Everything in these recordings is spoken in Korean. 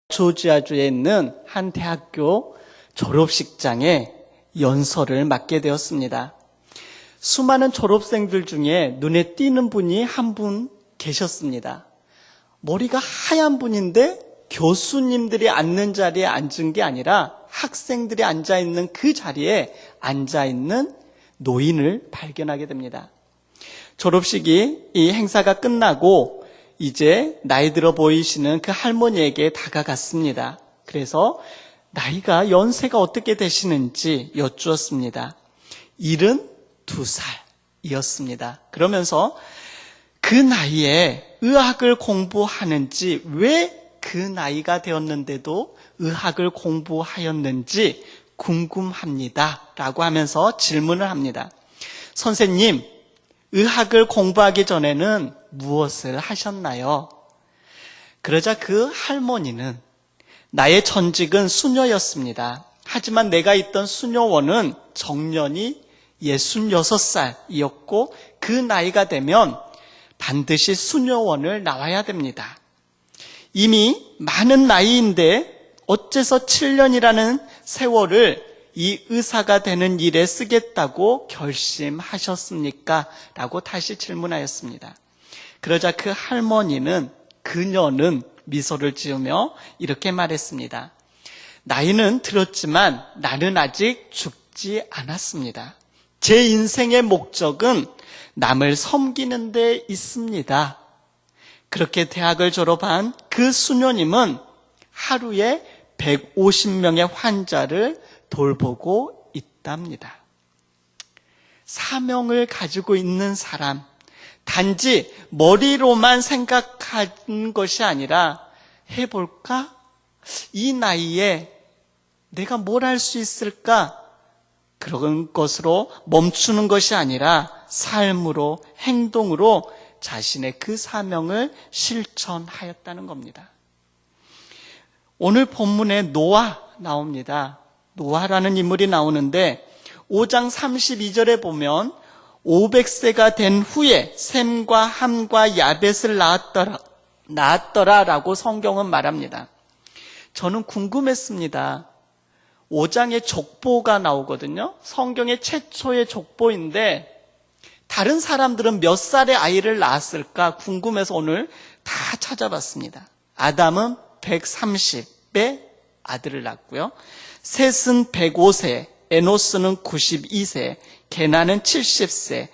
조지아주에 있는 한 대학교 졸업식장에 연설을 맡게 되었습니다. 수많은 졸업생들 중에 눈에 띄는 분이 한 분 계셨습니다. 머리가 하얀 분인데 교수님들이 앉는 자리에 앉은 게 아니라 학생들이 앉아있는 그 자리에 앉아있는 노인을 발견하게 됩니다. 졸업식이 이 행사가 끝나고 이제 나이 들어 보이시는 그 할머니에게 다가갔습니다. 그래서 나이가 연세가 어떻게 되시는지 여쭈었습니다. 72살이었습니다. 그러면서 그 나이에 의학을 공부하는지, 왜 그 나이가 되었는데도 의학을 공부하였는지 궁금합니다 라고 하면서 질문을 합니다. 선생님, 의학을 공부하기 전에는 무엇을 하셨나요? 그러자 그 할머니는 나의 전직은 수녀였습니다. 하지만 내가 있던 수녀원은 정년이 66살이었고 그 나이가 되면 반드시 수녀원을 나와야 됩니다. 이미 많은 나이인데 어째서 7년이라는 세월을 이 의사가 되는 일에 쓰겠다고 결심하셨습니까? 라고 다시 질문하였습니다. 그러자 그 할머니는, 그녀는 미소를 지으며 이렇게 말했습니다. 나이는 들었지만 나는 아직 죽지 않았습니다. 제 인생의 목적은 남을 섬기는 데 있습니다. 그렇게 대학을 졸업한 그 수녀님은 하루에 150명의 환자를 돌보고 있답니다. 사명을 가지고 있는 사람, 단지 머리로만 생각하는 것이 아니라 해볼까? 이 나이에 내가 뭘 할 수 있을까? 그런 것으로 멈추는 것이 아니라 삶으로, 행동으로 자신의 그 사명을 실천하였다는 겁니다. 오늘 본문에 노아 나옵니다. 노아라는 인물이 나오는데 5장 32절에 보면 500세가 된 후에 셈과 함과 야벳을 낳았더라라고 성경은 말합니다. 저는 궁금했습니다. 5장에 족보가 나오거든요. 성경의 최초의 족보인데 다른 사람들은 몇 살의 아이를 낳았을까 궁금해서 오늘 다 찾아봤습니다. 아담은 130의 아들을 낳았고요. 셋은 105세, 에노스는 92세, 게나는 70세,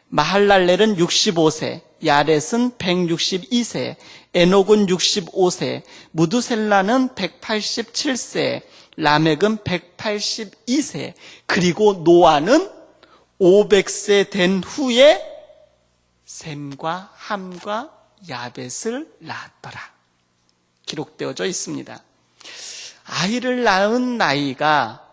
마할랄렐은 65세, 야렛은 162세, 에녹은 65세, 무두셀라는 187세, 라멕은 182세, 그리고 노아는 500세 된 후에 셈과 함과 야벳을 낳았더라. 기록되어져 있습니다. 아이를 낳은 나이가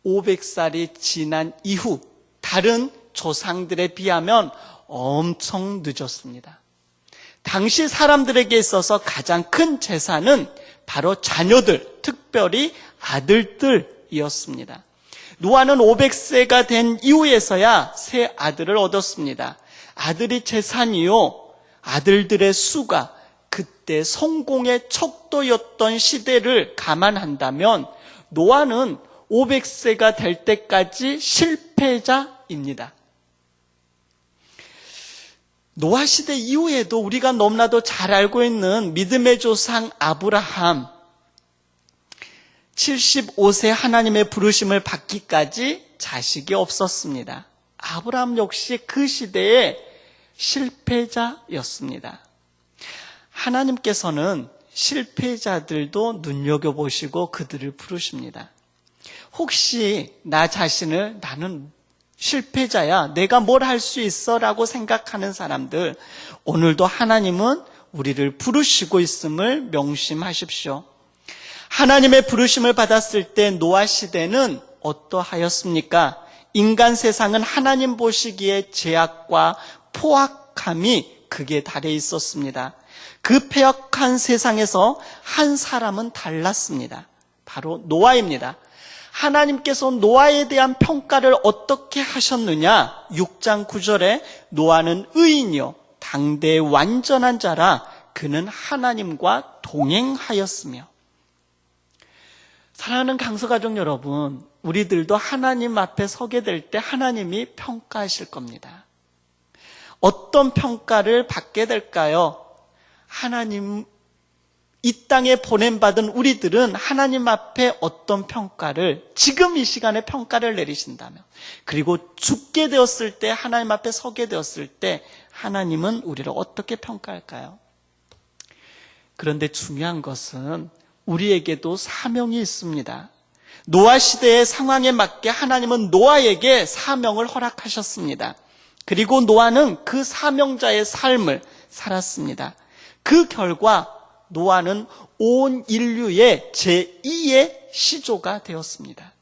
500살이 지난 이후 다른 조상들에 비하면 엄청 늦었습니다. 당시 사람들에게 있어서 가장 큰 재산은 바로 자녀들, 특별히 아들들이었습니다. 노아는 500세가 된 이후에서야 새 아들을 얻었습니다. 아들이 재산이요, 아들들의 수가 그때 성공의 척도였던 시대를 감안한다면 노아는 500세가 될 때까지 실패자입니다. 노아 시대 이후에도 우리가 너무나도 잘 알고 있는 믿음의 조상 아브라함, 75세 하나님의 부르심을 받기까지 자식이 없었습니다. 아브라함 역시 그 시대의 실패자였습니다. 하나님께서는 실패자들도 눈여겨보시고 그들을 부르십니다. 혹시 나 자신을 나는 실패자야, 내가 뭘 할 수 있어 라고 생각하는 사람들, 오늘도 하나님은 우리를 부르시고 있음을 명심하십시오. 하나님의 부르심을 받았을 때 노아 시대는 어떠하였습니까? 인간 세상은 하나님 보시기에 제약과 포악함이 극에 달해 있었습니다. 그 폐역한 세상에서 한 사람은 달랐습니다. 바로 노아입니다. 하나님께서 노아에 대한 평가를 어떻게 하셨느냐? 6장 9절에 노아는 의인이요 당대의 완전한 자라 그는 하나님과 동행하였으며, 사랑하는 강서가족 여러분, 우리들도 하나님 앞에 서게 될 때 하나님이 평가하실 겁니다. 어떤 평가를 받게 될까요? 하나님, 이 땅에 보냄받은 우리들은 하나님 앞에 어떤 평가를, 지금 이 시간에 평가를 내리신다면, 그리고 죽게 되었을 때, 하나님 앞에 서게 되었을 때 하나님은 우리를 어떻게 평가할까요? 그런데 중요한 것은 우리에게도 사명이 있습니다. 노아 시대의 상황에 맞게 하나님은 노아에게 사명을 허락하셨습니다. 그리고 노아는 그 사명자의 삶을 살았습니다. 그 결과 노아는 온 인류의 제2의 시조가 되었습니다.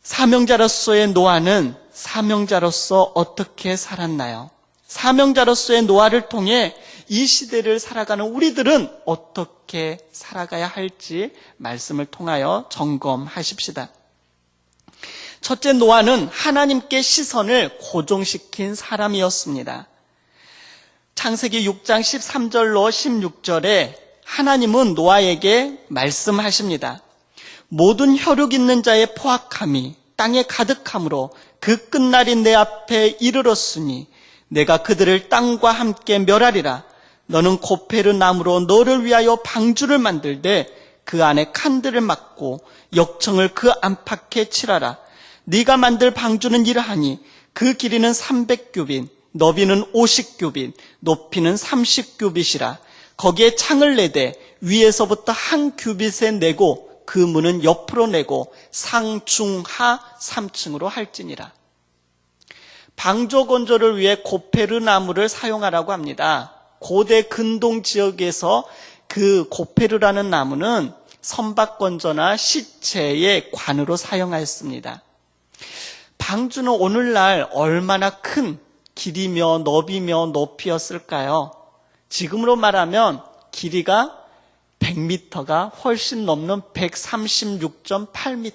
사명자로서의 노아는 사명자로서 어떻게 살았나요? 사명자로서의 노아를 통해 이 시대를 살아가는 우리들은 어떻게 살아가야 할지 말씀을 통하여 점검하십시다. 첫째, 노아는 하나님께 시선을 고정시킨 사람이었습니다. 창세기 6장 13절로 16절에 하나님은 노아에게 말씀하십니다. 모든 혈육 있는 자의 포악함이 땅에 가득함으로 그 끝날이 내 앞에 이르렀으니 내가 그들을 땅과 함께 멸하리라. 너는 고페르 나무로 너를 위하여 방주를 만들되 그 안에 칸들을 막고 역청을 그 안팎에 칠하라. 네가 만들 방주는 이러하니 그 길이는 300규빗, 너비는 50규빗, 높이는 30규빗이라. 거기에 창을 내되 위에서부터 한 규빗에 내고 그 문은 옆으로 내고 상중하 3층으로 할지니라. 방조 건조를 위해 고페르 나무를 사용하라고 합니다. 고대 근동 지역에서 그 고페르라는 나무는 선박 건조나 시체의 관으로 사용하였습니다. 방주는 오늘날 얼마나 큰 길이며 너비며 높이였을까요? 지금으로 말하면 길이가 100m가 훨씬 넘는 136.8m,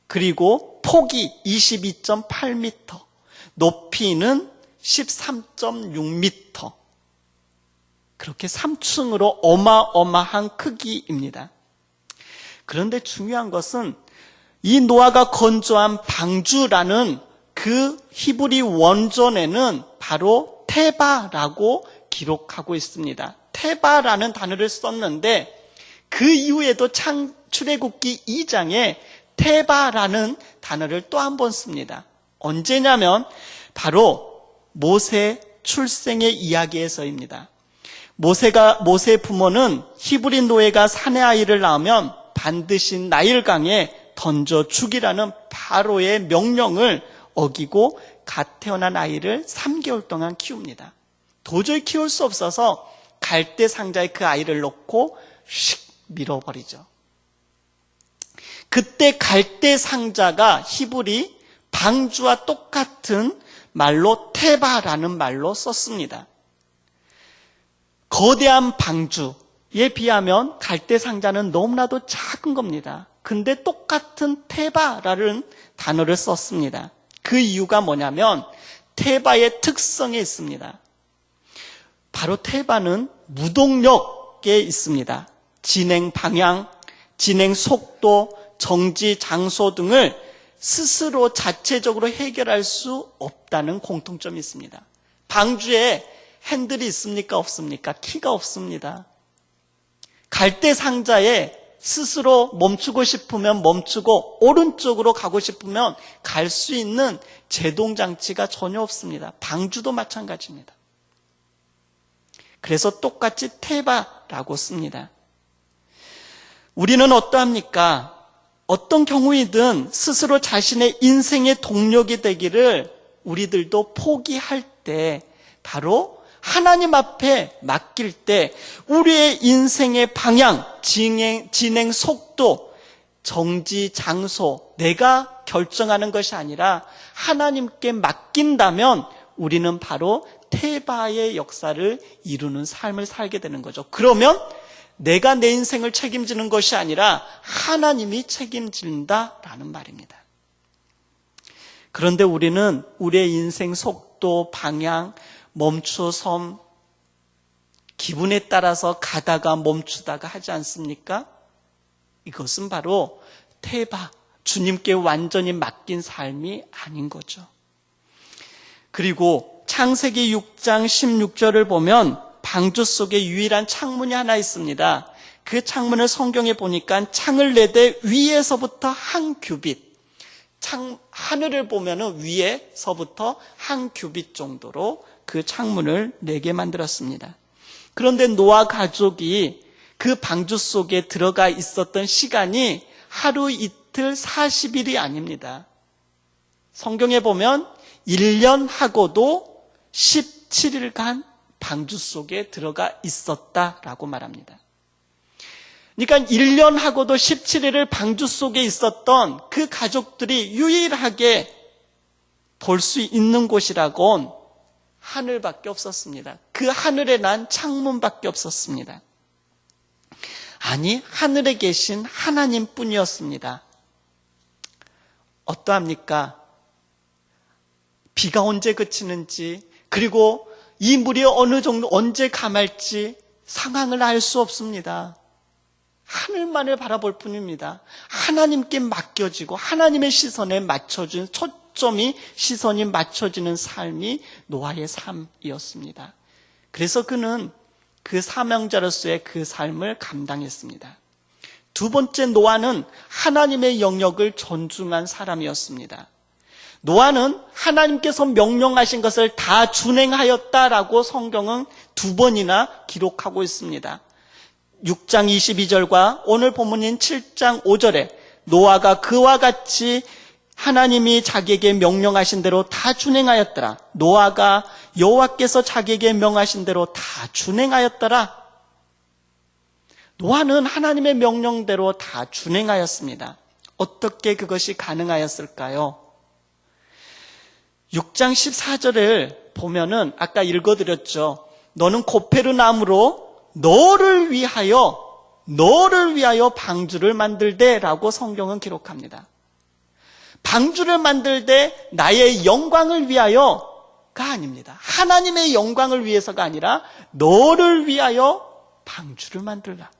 그리고 폭이 22.8m, 높이는 13.6m, 그렇게 3층으로 어마어마한 크기입니다. 그런데 중요한 것은 이 노아가 건조한 방주라는 그 히브리 원전에는 바로 테바라고 기록하고 있습니다. 테바라는 단어를 썼는데 그 이후에도 출애굽기 2장에 테바라는 단어를 또 한 번 씁니다. 언제냐면 바로 모세 출생의 이야기에서입니다. 모세의 부모는 히브리 노예가 사내 아이를 낳으면 반드시 나일강에 던져 죽이라는 바로의 명령을 어기고 갓 태어난 아이를 3개월 동안 키웁니다. 도저히 키울 수 없어서 갈대 상자에 그 아이를 넣고 휙 밀어버리죠. 그때 갈대 상자가 히브리 방주와 똑같은 말로 테바라는 말로 썼습니다. 거대한 방주에 비하면 갈대 상자는 너무나도 작은 겁니다. 근데 똑같은 테바라는 단어를 썼습니다. 그 이유가 뭐냐면 테바의 특성에 있습니다. 바로 테바는 무동력에 있습니다. 진행 방향, 진행 속도, 정지 장소 등을 스스로 자체적으로 해결할 수 없다는 공통점이 있습니다. 방주에 핸들이 있습니까? 없습니까? 키가 없습니다. 갈대 상자에 스스로 멈추고 싶으면 멈추고 오른쪽으로 가고 싶으면 갈 수 있는 제동장치가 전혀 없습니다. 방주도 마찬가지입니다. 그래서 똑같이 테바라고 씁니다. 우리는 어떠합니까? 어떤 경우이든 스스로 자신의 인생의 동력이 되기를 우리들도 포기할 때, 바로 하나님 앞에 맡길 때 우리의 인생의 방향, 진행 속도, 정지 장소, 내가 결정하는 것이 아니라 하나님께 맡긴다면 우리는 바로 테바의 역사를 이루는 삶을 살게 되는 거죠. 그러면 내가 내 인생을 책임지는 것이 아니라 하나님이 책임진다라는 말입니다. 그런데 우리는 우리의 인생 속도, 방향, 멈춰섬, 기분에 따라서 가다가 멈추다가 하지 않습니까? 이것은 바로 태바, 주님께 완전히 맡긴 삶이 아닌 거죠. 그리고 창세기 6장 16절을 보면 방주 속에 유일한 창문이 하나 있습니다. 그 창문을 성경에 보니까 창을 내되 위에서부터 한 규빗, 하늘을 보면 위에서부터 한 규빗 정도로 그 창문을 내게 만들었습니다. 그런데 노아 가족이 그 방주 속에 들어가 있었던 시간이 하루 이틀 40일이 아닙니다. 성경에 보면 1년하고도 17일간 방주 속에 들어가 있었다라고 말합니다. 그러니까 1년하고도 17일을 방주 속에 있었던 그 가족들이 유일하게 볼 수 있는 곳이라곤 하늘밖에 없었습니다. 그 하늘에 난 창문밖에 없었습니다. 아니, 하늘에 계신 하나님뿐이었습니다. 어떠합니까? 비가 언제 그치는지, 그리고 이 물이 어느 정도 언제 감할지 상황을 알 수 없습니다. 하늘만을 바라볼 뿐입니다. 하나님께 맡겨지고 하나님의 시선에 맞춰준 시선이 맞춰지는 삶이 노아의 삶이었습니다. 그래서 그는 그 사명자로서의 그 삶을 감당했습니다. 두 번째, 노아는 하나님의 영역을 존중한 사람이었습니다. 노아는 하나님께서 명령하신 것을 다 준행하였다라고 성경은 2번이나 기록하고 있습니다. 6장 22절과 오늘 본문인 7장 5절에 노아가 그와 같이 하나님이 자기에게 명령하신 대로 다 준행하였더라. 노아가 여호와께서 자기에게 명하신 대로 다 준행하였더라. 노아는 하나님의 명령대로 다 준행하였습니다. 어떻게 그것이 가능하였을까요? 6장 14절을 보면은 아까 읽어드렸죠. 너는 고페르 나무로 너를 위하여 방주를 만들되라고 성경은 기록합니다. 방주를 만들되 나의 영광을 위하여가 아닙니다. 하나님의 영광을 위해서가 아니라 너를 위하여 방주를 만들라.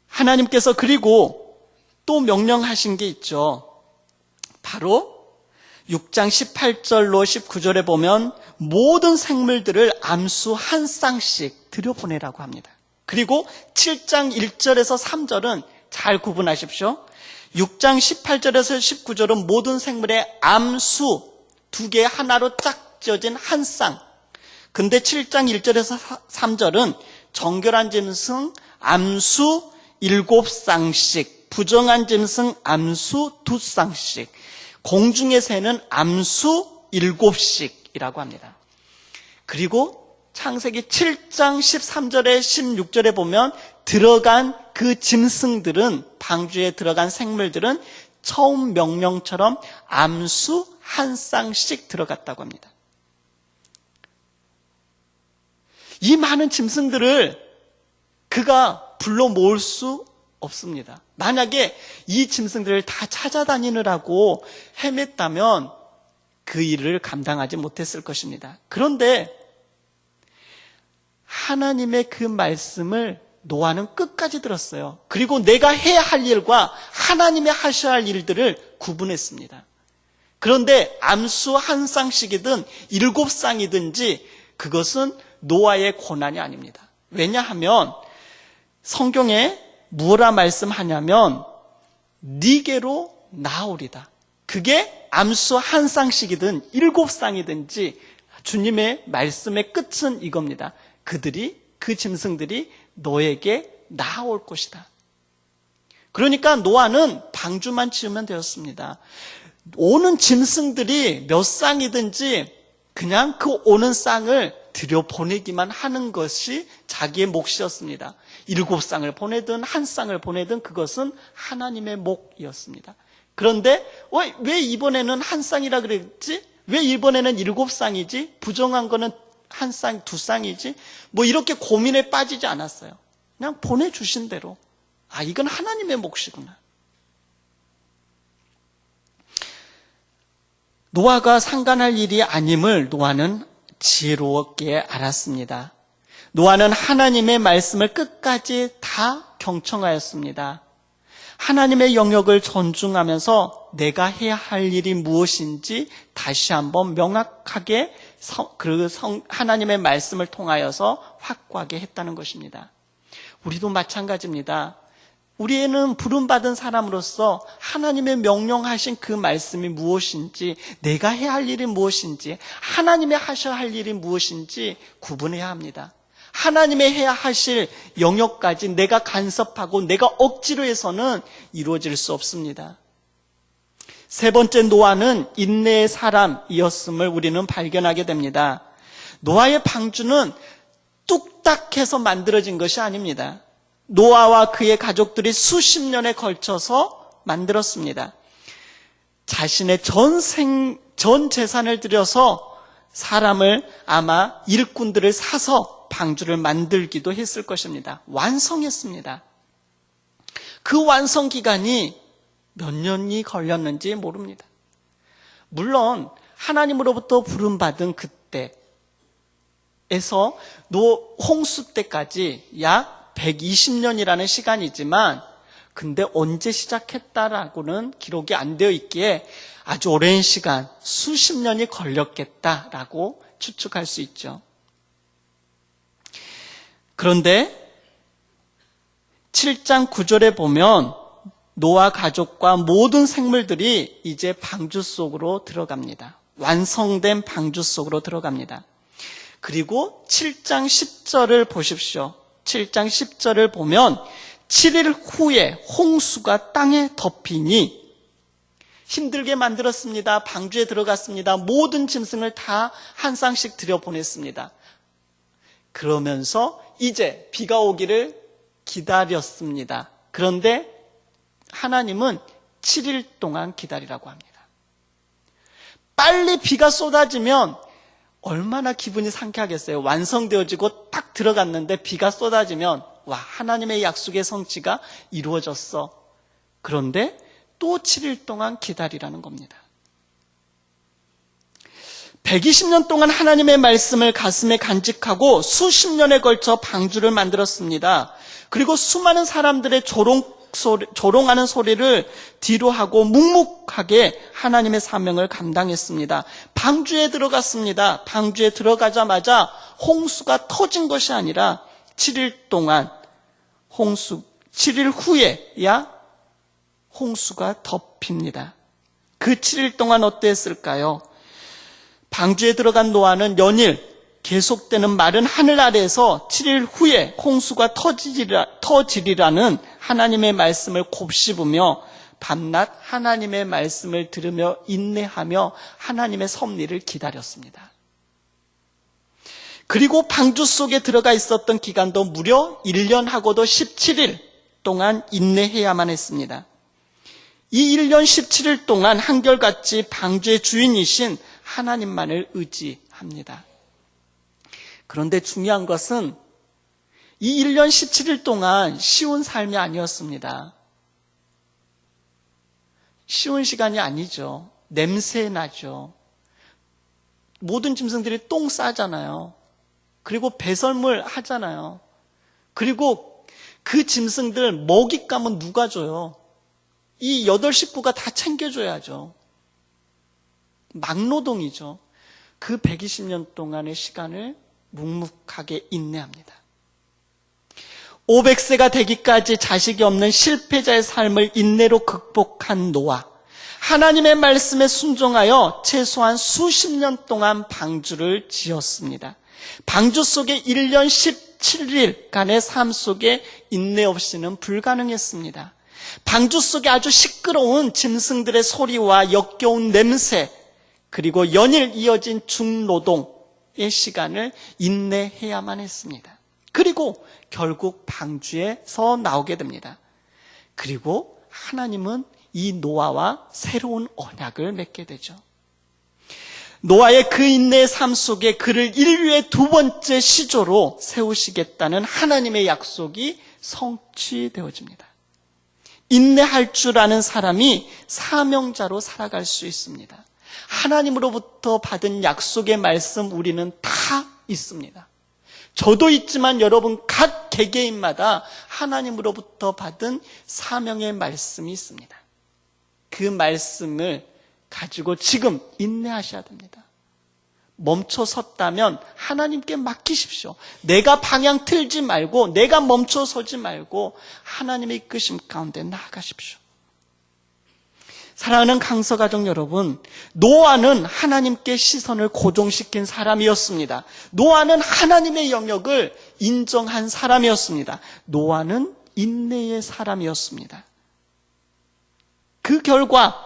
하나님께서 그리고 또 명령하신 게 있죠. 바로 6장 18절로 19절에 보면 모든 생물들을 암수 한 쌍씩 들여보내라고 합니다. 그리고 7장 1절에서 3절은 잘 구분하십시오. 6장 18절에서 19절은 모든 생물의 암수 2개 하나로 짝 지어진 한 쌍. 근데 7장 1절에서 3절은 정결한 짐승 암수 7쌍씩, 부정한 짐승 암수 2쌍씩, 공중의 새는 암수 7씩이라고 합니다. 그리고 창세기 7장 13절에 16절에 보면 들어간 그 짐승들은, 방주에 들어간 생물들은 처음 명령처럼 암수 한 쌍씩 들어갔다고 합니다. 이 많은 짐승들을 그가 불러 모을 수 없습니다. 만약에 이 짐승들을 다 찾아다니느라고 헤맸다면 그 일을 감당하지 못했을 것입니다. 그런데 하나님의 그 말씀을 노아는 끝까지 들었어요. 그리고 내가 해야 할 일과 하나님의 하셔야 할 일들을 구분했습니다. 그런데 암수 한 쌍씩이든 7쌍이든지 그것은 노아의 권한이 아닙니다. 왜냐하면 성경에 뭐라 말씀하냐면 네게로 나오리다. 그게 암수 한 쌍씩이든 7쌍이든지 주님의 말씀의 끝은 이겁니다. 그 짐승들이 너에게 나올 것이다. 그러니까 노아는 방주만 지으면 되었습니다. 오는 짐승들이 몇 쌍이든지 그냥 그 오는 쌍을 들여보내기만 하는 것이 자기의 몫이었습니다. 7쌍을 보내든 한 쌍을 보내든 그것은 하나님의 몫이었습니다. 그런데 왜 이번에는 한 쌍이라 그랬지? 왜 이번에는 7쌍이지? 부정한 거는 한 쌍, 2쌍이지? 뭐 이렇게 고민에 빠지지 않았어요. 그냥 보내주신 대로 이건 하나님의 몫이구나. 노아가 상관할 일이 아님을 노아는 지혜롭게 알았습니다. 노아는 하나님의 말씀을 끝까지 다 경청하였습니다. 하나님의 영역을 존중하면서 내가 해야 할 일이 무엇인지 다시 한번 명확하게 하나님의 말씀을 통하여서 확고하게 했다는 것입니다. 우리도 마찬가지입니다. 우리는 부름받은 사람으로서 하나님의 명령하신 그 말씀이 무엇인지, 내가 해야 할 일이 무엇인지, 하나님이 하셔야 할 일이 무엇인지 구분해야 합니다. 하나님의 해야 하실 영역까지 내가 간섭하고 내가 억지로 해서는 이루어질 수 없습니다. 세 번째, 노아는 인내의 사람이었음을 우리는 발견하게 됩니다. 노아의 방주는 뚝딱해서 만들어진 것이 아닙니다. 노아와 그의 가족들이 수십 년에 걸쳐서 만들었습니다. 자신의 전 재산을 들여서 사람을, 아마 일꾼들을 사서 방주를 만들기도 했을 것입니다. 완성했습니다. 그 완성 기간이 몇 년이 걸렸는지 모릅니다. 물론 하나님으로부터 부름받은 그때에서 홍수 때까지 약 120년이라는 시간이지만, 근데 언제 시작했다라고는 기록이 안 되어 있기에 아주 오랜 시간, 수십 년이 걸렸겠다라고 추측할 수 있죠. 그런데 7장 9절에 보면 노아 가족과 모든 생물들이 이제 방주 속으로 들어갑니다. 완성된 방주 속으로 들어갑니다. 그리고 7장 10절을 보십시오. 7장 10절을 보면 7일 후에 홍수가 땅에 덮이니, 힘들게 만들었습니다. 방주에 들어갔습니다. 모든 짐승을 다 한 쌍씩 들여보냈습니다. 그러면서 이제 비가 오기를 기다렸습니다. 그런데 하나님은 7일 동안 기다리라고 합니다. 빨리 비가 쏟아지면 얼마나 기분이 상쾌하겠어요. 완성되어지고 딱 들어갔는데 비가 쏟아지면, 와, 하나님의 약속의 성취가 이루어졌어. 그런데 또 7일 동안 기다리라는 겁니다. 120년 동안 하나님의 말씀을 가슴에 간직하고 수십 년에 걸쳐 방주를 만들었습니다. 그리고 수많은 사람들의 조롱하는 소리를 뒤로하고 묵묵하게 하나님의 사명을 감당했습니다. 방주에 들어갔습니다. 방주에 들어가자마자 홍수가 터진 것이 아니라 7일 동안 7일 후에야 홍수가 덮입니다. 그 7일 동안 어땠을까요? 방주에 들어간 노아는 연일 계속되는 마른 하늘 아래에서 7일 후에 홍수가 터지리라는 하나님의 말씀을 곱씹으며 밤낮 하나님의 말씀을 들으며 인내하며 하나님의 섭리를 기다렸습니다. 그리고 방주 속에 들어가 있었던 기간도 무려 1년하고도 17일 동안 인내해야만 했습니다. 이 1년 17일 동안 한결같이 방주의 주인이신 하나님만을 의지합니다. 그런데 중요한 것은 이 1년 17일 동안 쉬운 삶이 아니었습니다. 쉬운 시간이 아니죠. 냄새 나죠. 모든 짐승들이 똥 싸잖아요. 그리고 배설물 하잖아요. 그리고 그 짐승들 먹잇감은 누가 줘요? 이 8식구가 다 챙겨줘야죠. 막노동이죠. 그 120년 동안의 시간을 묵묵하게 인내합니다. 500세가 되기까지 자식이 없는 실패자의 삶을 인내로 극복한 노아. 하나님의 말씀에 순종하여 최소한 수십 년 동안 방주를 지었습니다. 방주 속에 1년 17일간의 삶 속에 인내 없이는 불가능했습니다. 방주 속에 아주 시끄러운 짐승들의 소리와 역겨운 냄새, 그리고 연일 이어진 중노동의 시간을 인내해야만 했습니다. 그리고 결국 방주에서 나오게 됩니다. 그리고 하나님은 이 노아와 새로운 언약을 맺게 되죠. 노아의 그 인내의 삶 속에 그를 인류의 두 번째 시조로 세우시겠다는 하나님의 약속이 성취되어집니다. 인내할 줄 아는 사람이 사명자로 살아갈 수 있습니다. 하나님으로부터 받은 약속의 말씀 우리는 다 있습니다. 저도 있지만 여러분 각 개개인마다 하나님으로부터 받은 사명의 말씀이 있습니다. 그 말씀을 가지고 지금 인내하셔야 됩니다. 멈춰 섰다면 하나님께 맡기십시오. 내가 방향 틀지 말고, 내가 멈춰 서지 말고 하나님의 이끄심 가운데 나아가십시오. 사랑하는 강서가족 여러분, 노아는 하나님께 시선을 고정시킨 사람이었습니다. 노아는 하나님의 영역을 인정한 사람이었습니다. 노아는 인내의 사람이었습니다. 그 결과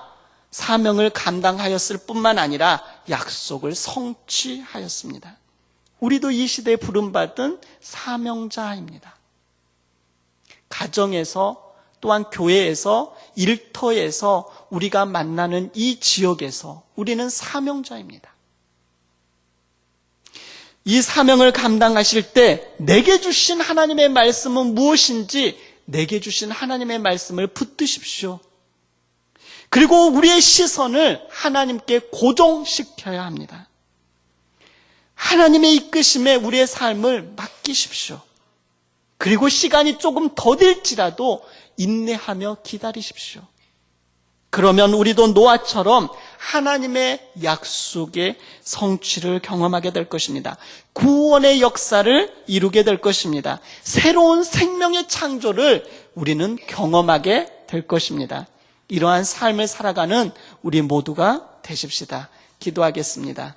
사명을 감당하였을 뿐만 아니라 약속을 성취하였습니다. 우리도 이 시대에 부름받은 사명자입니다. 가정에서, 또한 교회에서, 일터에서, 우리가 만나는 이 지역에서 우리는 사명자입니다. 이 사명을 감당하실 때 내게 주신 하나님의 말씀은 무엇인지 내게 주신 하나님의 말씀을 붙드십시오. 그리고 우리의 시선을 하나님께 고정시켜야 합니다. 하나님의 이끄심에 우리의 삶을 맡기십시오. 그리고 시간이 조금 더딜지라도 인내하며 기다리십시오. 그러면 우리도 노아처럼 하나님의 약속의 성취를 경험하게 될 것입니다. 구원의 역사를 이루게 될 것입니다. 새로운 생명의 창조를 우리는 경험하게 될 것입니다. 이러한 삶을 살아가는 우리 모두가 되십시다. 기도하겠습니다.